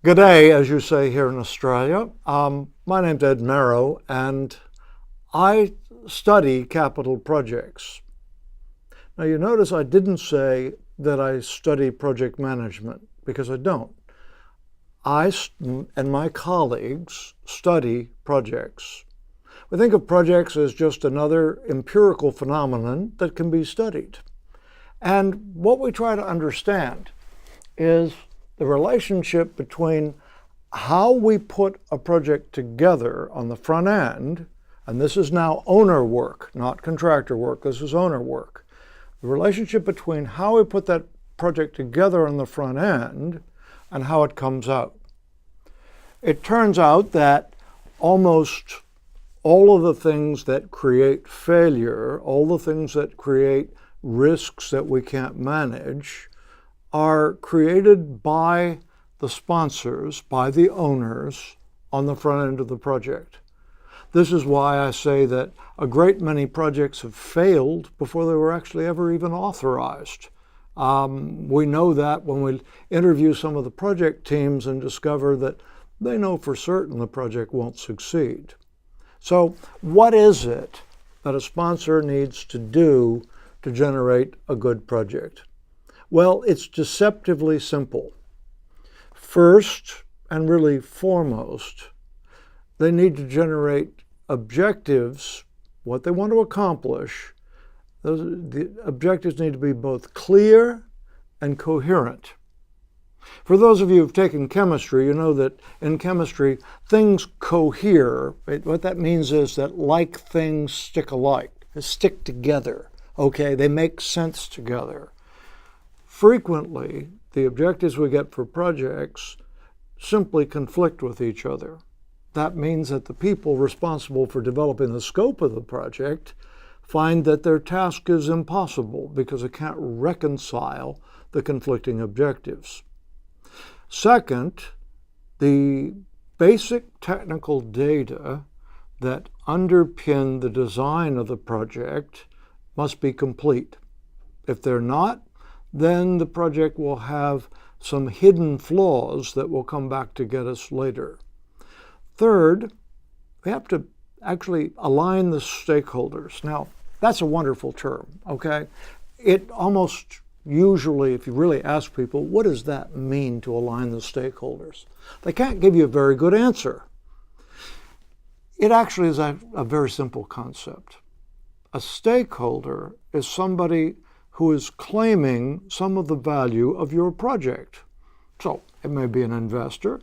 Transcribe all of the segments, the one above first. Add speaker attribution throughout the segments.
Speaker 1: G'day, as you say here in Australia. My name's Ed Merrow, and I study capital projects. Now, you notice I didn't say that I study project management, because I don't. I and my colleagues study projects. We think of projects as just another empirical phenomenon that can be studied. And what we try to understand is the relationship between how we put a project together on the front end, and this is now owner work, not contractor work, this is owner work. The relationship between how we put that project together on the front end and how it comes out. It turns out that almost all of the things that create failure, all the things that create risks that we can't manage, are created by the sponsors, by the owners on the front end of the project. This is why I say that a great many projects have failed before they were actually ever even authorized. We know that when we interview some of the project teams and discover that they know for certain the project won't succeed. So what is it that a sponsor needs to do to generate a good project? Well, it's deceptively simple. First, and really foremost, they need to generate objectives, what they want to accomplish. The objectives need to be both clear and coherent. For those of you who've taken chemistry, you know that in chemistry, things cohere. What that means is that like things stick alike, they stick together, okay? They make sense together. Frequently, the objectives we get for projects simply conflict with each other. That means that the people responsible for developing the scope of the project find that their task is impossible because it can't reconcile the conflicting objectives. Second, the basic technical data that underpin the design of the project must be complete. If they're not, then the project will have some hidden flaws that will come back to get us later. Third, we have to actually align the stakeholders. Now, that's a wonderful term, okay? It almost usually, if you really ask people, what does that mean to align the stakeholders? They can't give you a very good answer. It actually is a very simple concept. A stakeholder is somebody who is claiming some of the value of your project. So it may be an investor,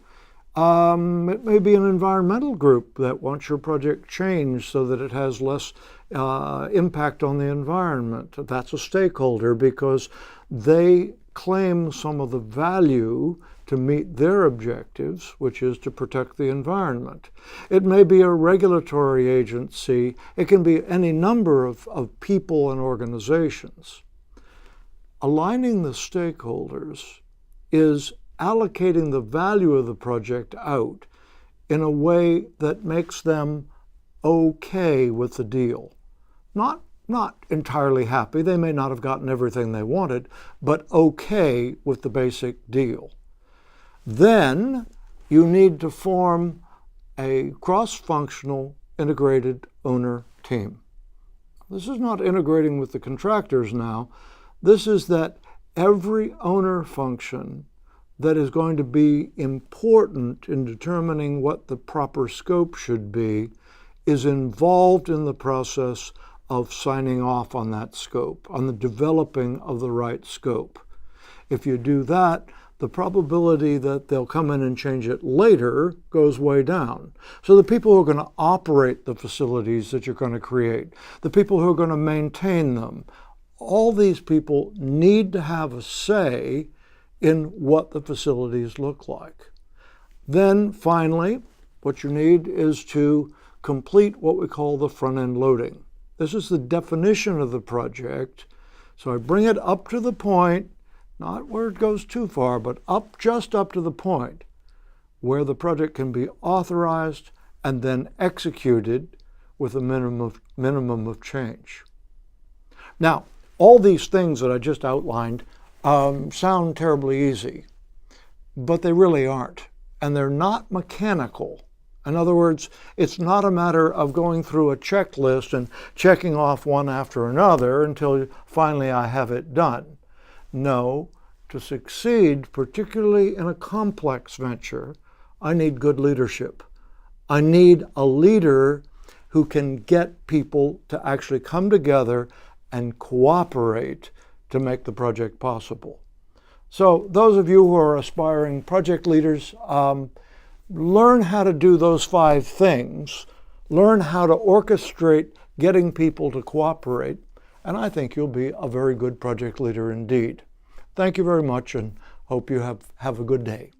Speaker 1: it may be an environmental group that wants your project changed so that it has less impact on the environment. That's a stakeholder because they claim some of the value to meet their objectives, which is to protect the environment. It may be a regulatory agency. It can be any number of people and organizations. Aligning the stakeholders is allocating the value of the project out in a way that makes them okay with the deal. Not entirely happy, they may not have gotten everything they wanted, but okay with the basic deal. Then you need to form a cross-functional integrated owner team. This is not integrating with the contractors now. This is that every owner function that is going to be important in determining what the proper scope should be is involved in the process of signing off on that scope, on the developing of the right scope. If you do that, the probability that they'll come in and change it later goes way down. So the people who are going to operate the facilities that you're going to create, the people who are going to maintain them, all these people need to have a say in what the facilities look like. Then finally, what you need is to complete what we call the front-end loading. This is the definition of the project. So I bring it up to the point, not where it goes too far, but just up to the point where the project can be authorized and then executed with a minimum of change. Now, all these things that I just outlined sound terribly easy, but they really aren't. and they're not mechanical. In other words, it's not a matter of going through a checklist and checking off one after another until finally I have it done. No, to succeed, particularly in a complex venture, I need good leadership. I need a leader who can get people to actually come together and cooperate to make the project possible. So those of you who are aspiring project leaders, learn how to do those 5 things, learn how to orchestrate getting people to cooperate, and I think you'll be a very good project leader indeed. Thank you very much, and hope you have a good day.